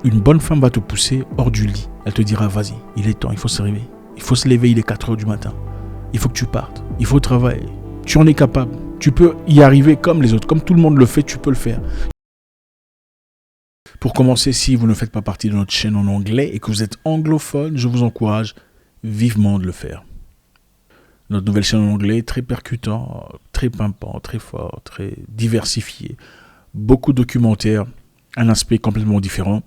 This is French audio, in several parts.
Une bonne femme va te pousser hors du lit. Elle te dira, vas-y, il est temps, il faut se réveiller. Il faut se lever, il est 4 heures du matin. Il faut que tu partes. Il faut travailler. Tu en es capable. Tu peux y arriver comme les autres. Comme tout le monde le fait, tu peux le faire. Pour commencer, si vous ne faites pas partie de notre chaîne en anglais et que vous êtes anglophone, je vous encourage vivement de le faire. Notre nouvelle chaîne en anglais est très percutant, très pimpant, très fort, très diversifié. Beaucoup de documentaires, un aspect complètement différent.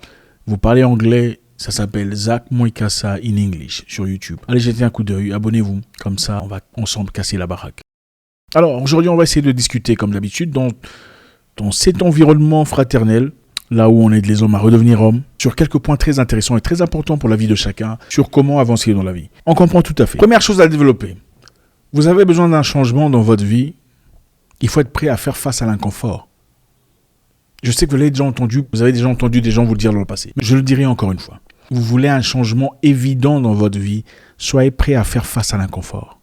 Vous parlez anglais, ça s'appelle Zach Moikassa in English sur YouTube. Allez jeter un coup d'œil, abonnez-vous, comme ça on va ensemble casser la baraque. Alors aujourd'hui on va essayer de discuter comme d'habitude dans cet environnement fraternel, là où on aide les hommes à redevenir hommes, sur quelques points très intéressants et très importants pour la vie de chacun, sur comment avancer dans la vie. On comprend tout à fait. Première chose à développer, vous avez besoin d'un changement dans votre vie, il faut être prêt à faire face à l'inconfort. Je sais que vous avez déjà entendu des gens vous le dire dans le passé, mais je le dirai encore une fois. Vous voulez un changement évident dans votre vie, soyez prêt à faire face à l'inconfort.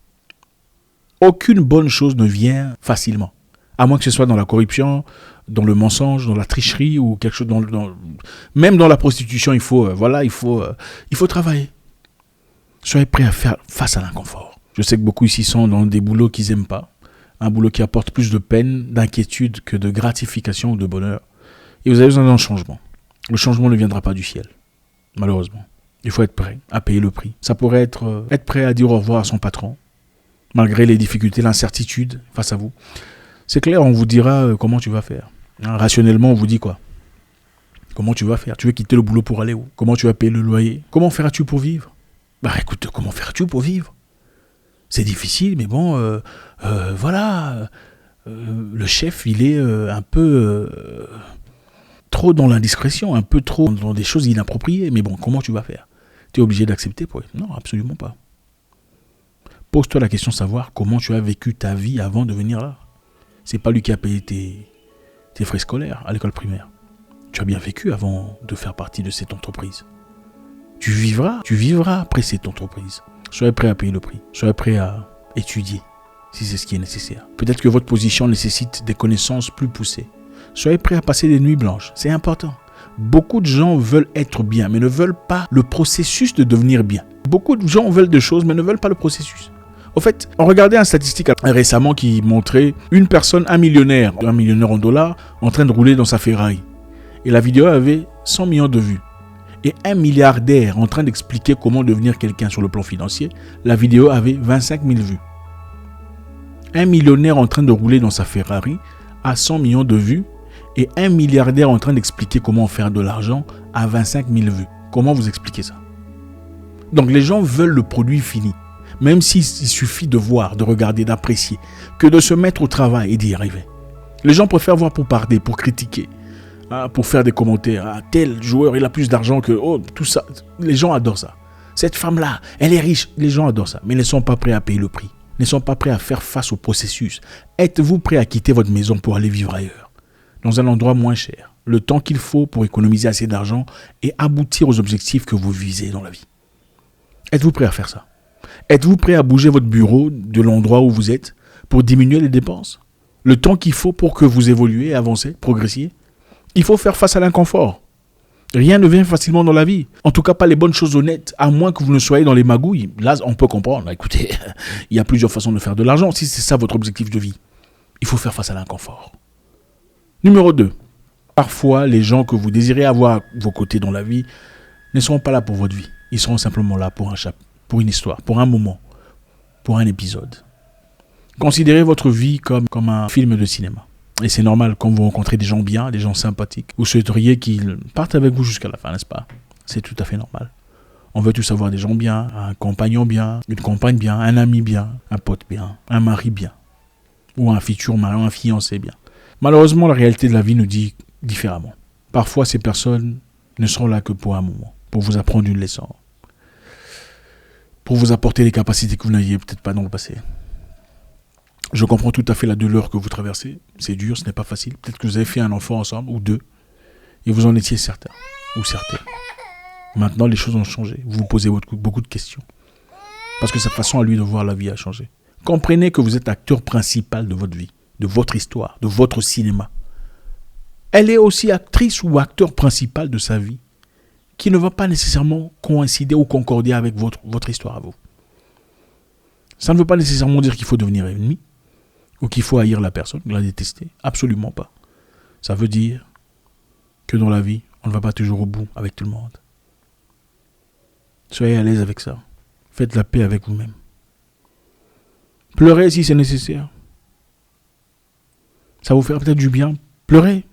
Aucune bonne chose ne vient facilement, à moins que ce soit dans la corruption, dans le mensonge, dans la tricherie ou quelque chose même dans la prostitution, il faut travailler. Soyez prêt à faire face à l'inconfort. Je sais que beaucoup ici sont dans des boulots qu'ils n'aiment pas, un boulot qui apporte plus de peine, d'inquiétude que de gratification ou de bonheur. Et vous avez besoin d'un changement. Le changement ne viendra pas du ciel, malheureusement. Il faut être prêt à payer le prix. Ça pourrait être prêt à dire au revoir à son patron, malgré les difficultés, l'incertitude face à vous. C'est clair, on vous dira comment tu vas faire. Rationnellement, on vous dit quoi? Comment tu vas faire? Tu veux quitter le boulot pour aller où? Comment tu vas payer le loyer? Comment feras-tu pour vivre? Écoute, comment feras-tu pour vivre? C'est difficile, mais bon, voilà. Le chef, il est un peu trop dans l'indiscrétion, un peu trop dans des choses inappropriées. Mais bon, comment tu vas faire? Tu es obligé d'accepter pour... Non, absolument pas. Pose-toi la question de savoir comment tu as vécu ta vie avant de venir là. C'est pas lui qui a payé tes frais scolaires à l'école primaire. Tu as bien vécu avant de faire partie de cette entreprise. Tu vivras après cette entreprise. Soyez prêt à payer le prix. Soyez prêt à étudier si c'est ce qui est nécessaire. Peut-être que votre position nécessite des connaissances plus poussées. Soyez prêt à passer des nuits blanches. C'est important. Beaucoup de gens veulent être bien, mais ne veulent pas le processus de devenir bien. Beaucoup de gens veulent des choses, mais ne veulent pas le processus. Au fait, on regardait une statistique récemment qui montrait une personne, un millionnaire en dollars, en train de rouler dans sa Ferrari. Et la vidéo avait 100 millions de vues. Et un milliardaire en train d'expliquer comment devenir quelqu'un sur le plan financier, la vidéo avait 25 000 vues. Un millionnaire en train de rouler dans sa Ferrari a 100 millions de vues et un milliardaire en train d'expliquer comment faire de l'argent a 25 000 vues. Comment vous expliquez ça? Donc les gens veulent le produit fini, même s'il suffit de voir, de regarder, d'apprécier, que de se mettre au travail et d'y arriver. Les gens préfèrent voir pour parler, pour critiquer, pour faire des commentaires. Tel joueur, il a plus d'argent que... Oh, tout ça. Les gens adorent ça. Cette femme-là, elle est riche. Les gens adorent ça. Mais ils ne sont pas prêts à payer le prix. Ils ne sont pas prêts à faire face au processus. Êtes-vous prêt à quitter votre maison pour aller vivre ailleurs, dans un endroit moins cher, le temps qu'il faut pour économiser assez d'argent et aboutir aux objectifs que vous visez dans la vie? Êtes-vous prêt à faire ça? Êtes-vous prêt à bouger votre bureau de l'endroit où vous êtes pour diminuer les dépenses? Le temps qu'il faut pour que vous évoluez, avancez, progressiez? Il faut faire face à l'inconfort. Rien ne vient facilement dans la vie. En tout cas, pas les bonnes choses honnêtes, à moins que vous ne soyez dans les magouilles. Là, on peut comprendre. Écoutez, il y a plusieurs façons de faire de l'argent. Si c'est ça votre objectif de vie, il faut faire face à l'inconfort. Numéro 2. Parfois, les gens que vous désirez avoir à vos côtés dans la vie ne seront pas là pour votre vie. Ils seront simplement là pour pour une histoire, pour un moment, pour un épisode. Considérez votre vie comme un film de cinéma. Et c'est normal, quand vous rencontrez des gens bien, des gens sympathiques, vous souhaiteriez qu'ils partent avec vous jusqu'à la fin, n'est-ce pas? C'est tout à fait normal. On veut tous avoir des gens bien, un compagnon bien, une compagne bien, un ami bien, un pote bien, un mari bien, ou un futur mari, un fiancé bien. Malheureusement, la réalité de la vie nous dit différemment. Parfois, ces personnes ne seront là que pour un moment, pour vous apprendre une leçon, pour vous apporter les capacités que vous n'aviez peut-être pas dans le passé. Je comprends tout à fait la douleur que vous traversez. C'est dur, ce n'est pas facile. Peut-être que vous avez fait un enfant ensemble, ou deux, et vous en étiez certain, ou certaine. Maintenant, les choses ont changé. Vous vous posez beaucoup de questions. Parce que sa façon à lui de voir la vie a changé. Comprenez que vous êtes acteur principal de votre vie, de votre histoire, de votre cinéma. Elle est aussi actrice ou acteur principal de sa vie. qui ne va pas nécessairement coïncider ou concorder avec votre histoire à vous. Ça ne veut pas nécessairement dire qu'il faut devenir ennemi ou qu'il faut haïr la personne, la détester. Absolument pas. Ça veut dire que dans la vie, on ne va pas toujours au bout avec tout le monde. Soyez à l'aise avec ça. Faites la paix avec vous-même. Pleurez si c'est nécessaire. Ça vous fera peut-être du bien. Pleurez.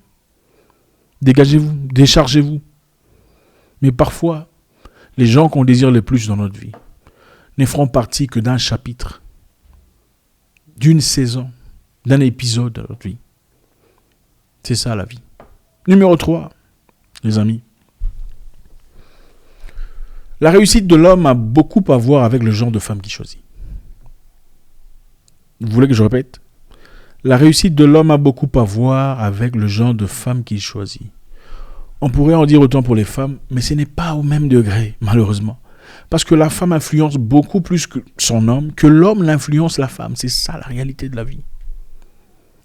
Dégagez-vous, déchargez-vous. Mais parfois, les gens qu'on désire le plus dans notre vie ne feront partie que d'un chapitre, d'une saison, d'un épisode de notre vie. C'est ça la vie. Numéro 3, les amis. La réussite de l'homme a beaucoup à voir avec le genre de femme qu'il choisit. Vous voulez que je répète ? La réussite de l'homme a beaucoup à voir avec le genre de femme qu'il choisit. On pourrait en dire autant pour les femmes, mais ce n'est pas au même degré, malheureusement. Parce que la femme influence beaucoup plus que son homme, que l'homme l'influence la femme. C'est ça la réalité de la vie.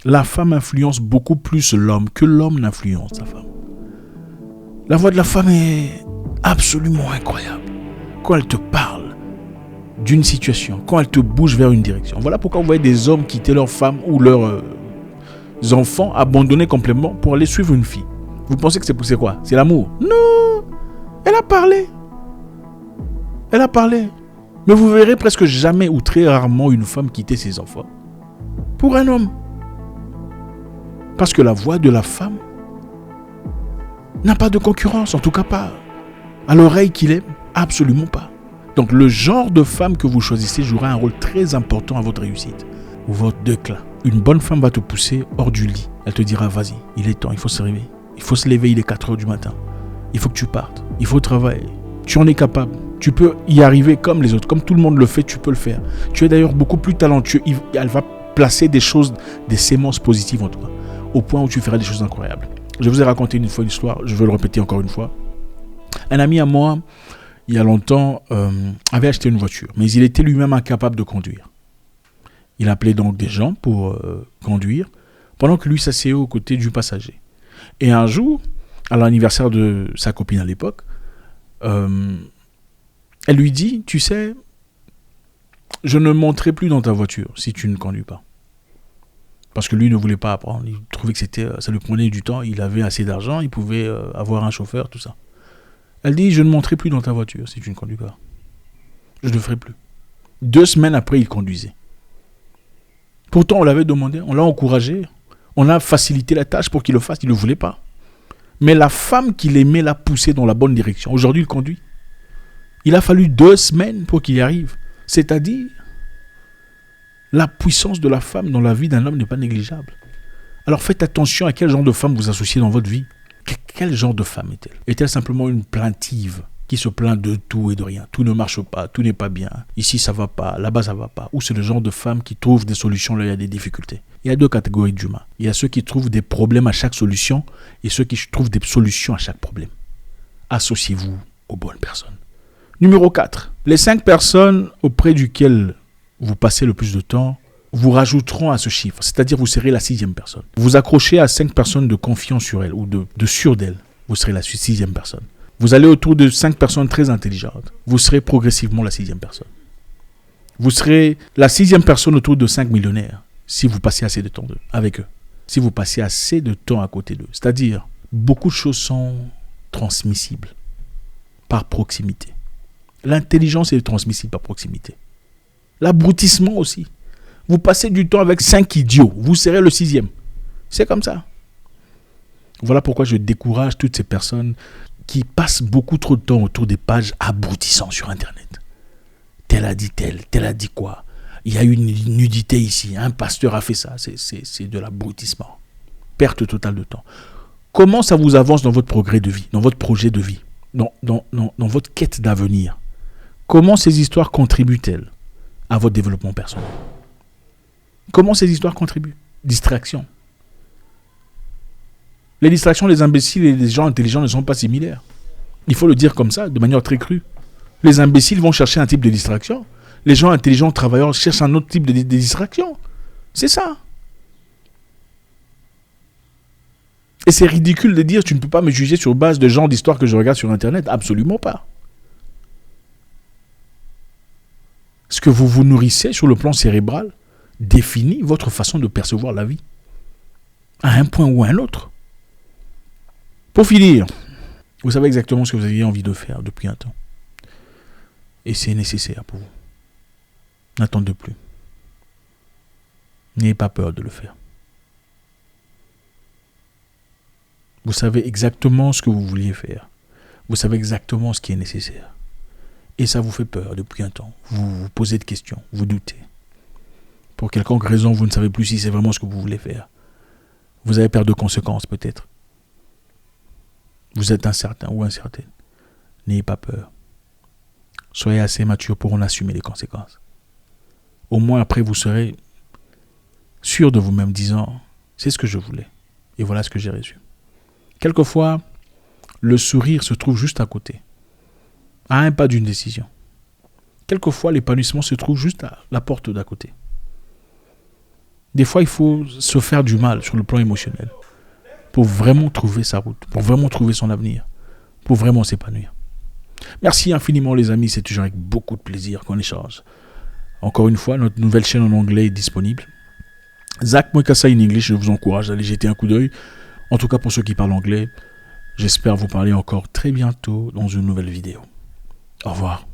La femme influence beaucoup plus l'homme que l'homme n'influence la femme. La voix de la femme est absolument incroyable. Quand elle te parle d'une situation, quand elle te bouge vers une direction. Voilà pourquoi vous voyez des hommes quitter leur femme ou leurs enfants, abandonner complètement pour aller suivre une fille. Vous pensez que c'est quoi ? C'est l'amour ? Non ! Elle a parlé. Elle a parlé. Mais vous verrez presque jamais ou très rarement une femme quitter ses enfants pour un homme. Parce que la voix de la femme n'a pas de concurrence, en tout cas pas à l'oreille qu'il aime, absolument pas. Donc le genre de femme que vous choisissez jouera un rôle très important à votre réussite ou votre déclin. Une bonne femme va te pousser hors du lit. Elle te dira, vas-y, il est temps, il faut se réveiller. Il faut se lever, il est 4 heures du matin. Il faut que tu partes, il faut travailler. Tu en es capable. Tu peux y arriver comme les autres. Comme tout le monde le fait, tu peux le faire. Tu es d'ailleurs beaucoup plus talentueux. Elle va placer des choses, des sémences positives en toi, au point où tu feras des choses incroyables. Je vous ai raconté une fois une histoire, je vais le répéter encore une fois. Un ami à moi, il y a longtemps, avait acheté une voiture, mais il était lui-même incapable de conduire. Il appelait donc des gens pour conduire, pendant que lui s'asseyait aux côtés du passager. Et un jour, à l'anniversaire de sa copine à l'époque, elle lui dit, tu sais, je ne monterai plus dans ta voiture si tu ne conduis pas. Parce que lui ne voulait pas apprendre, il trouvait que ça lui prenait du temps, il avait assez d'argent, il pouvait avoir un chauffeur, tout ça. Elle dit, je ne monterai plus dans ta voiture si tu ne conduis pas. Je ne le ferai plus. 2 semaines après, il conduisait. Pourtant, on l'avait demandé, on l'a encouragé, on a facilité la tâche pour qu'il le fasse, il ne le voulait pas. Mais la femme qu'il aimait l'a poussé dans la bonne direction. Aujourd'hui, il conduit. Il a fallu 2 semaines pour qu'il y arrive. C'est-à-dire, la puissance de la femme dans la vie d'un homme n'est pas négligeable. Alors faites attention à quel genre de femme vous associez dans votre vie. Quel genre de femme est-elle ? Est-elle simplement une plaintive qui se plaint de tout et de rien ? Tout ne marche pas, tout n'est pas bien. Ici ça va pas, là-bas ça va pas. Ou c'est le genre de femme qui trouve des solutions là il y a des difficultés. Il y a 2 catégories d'humains. Il y a ceux qui trouvent des problèmes à chaque solution et ceux qui trouvent des solutions à chaque problème. Associez-vous aux bonnes personnes. Numéro 4. Les 5 personnes auprès duquel vous passez le plus de temps vous rajouteront à ce chiffre, c'est-à-dire vous serez la 6e personne. Vous accrochez à 5 personnes de confiance sur elles ou de sûr d'elles, vous serez la 6e personne. Vous allez autour de 5 personnes très intelligentes, vous serez progressivement la 6e personne. Vous serez la 6e personne autour de 5 millionnaires si vous passez assez de temps avec eux, si vous passez assez de temps à côté d'eux. C'est-à-dire, beaucoup de choses sont transmissibles par proximité. L'intelligence est transmissible par proximité. L'abrutissement aussi. Vous passez du temps avec 5 idiots, vous serez le 6e. C'est comme ça. Voilà pourquoi je décourage toutes ces personnes qui passent beaucoup trop de temps autour des pages abrutissantes sur Internet. Tel a dit tel a dit quoi. Il y a eu une nudité ici, un pasteur a fait ça. C'est de l'abrutissement. Perte totale de temps. Comment ça vous avance dans votre progrès de vie, dans votre projet de vie, dans votre quête d'avenir ? Comment ces histoires contribuent-elles à votre développement personnel ? Comment ces histoires contribuent ? Distraction. Les distractions des imbéciles et des gens intelligents ne sont pas similaires. Il faut le dire comme ça, de manière très crue. Les imbéciles vont chercher un type de distraction. Les gens intelligents, travailleurs, cherchent un autre type de distraction. C'est ça. Et c'est ridicule de dire tu ne peux pas me juger sur base de genres d'histoires que je regarde sur Internet. Absolument pas. Ce que vous vous nourrissez sur le plan cérébral définit votre façon de percevoir la vie. À un point ou à un autre. Pour finir, vous savez exactement ce que vous aviez envie de faire depuis un temps. Et c'est nécessaire pour vous. N'attendez plus. N'ayez pas peur de le faire. Vous savez exactement ce que vous vouliez faire. Vous savez exactement ce qui est nécessaire. Et ça vous fait peur depuis un temps. Vous vous posez de questions, vous doutez. Pour quelconque raison, vous ne savez plus si c'est vraiment ce que vous voulez faire. Vous avez peur de conséquences peut-être. Vous êtes incertain ou incertaine. N'ayez pas peur. Soyez assez mature pour en assumer les conséquences. Au moins après, vous serez sûr de vous-même disant « c'est ce que je voulais et voilà ce que j'ai reçu ». Quelquefois, le sourire se trouve juste à côté, à un pas d'une décision. Quelquefois, l'épanouissement se trouve juste à la porte d'à côté. Des fois, il faut se faire du mal sur le plan émotionnel pour vraiment trouver sa route, pour vraiment trouver son avenir, pour vraiment s'épanouir. Merci infiniment les amis, c'est toujours avec beaucoup de plaisir qu'on échange. Encore une fois, notre nouvelle chaîne en anglais est disponible. Zach Mwekasa in English, je vous encourage à aller jeter un coup d'œil. En tout cas pour ceux qui parlent anglais, j'espère vous parler encore très bientôt dans une nouvelle vidéo. Au revoir.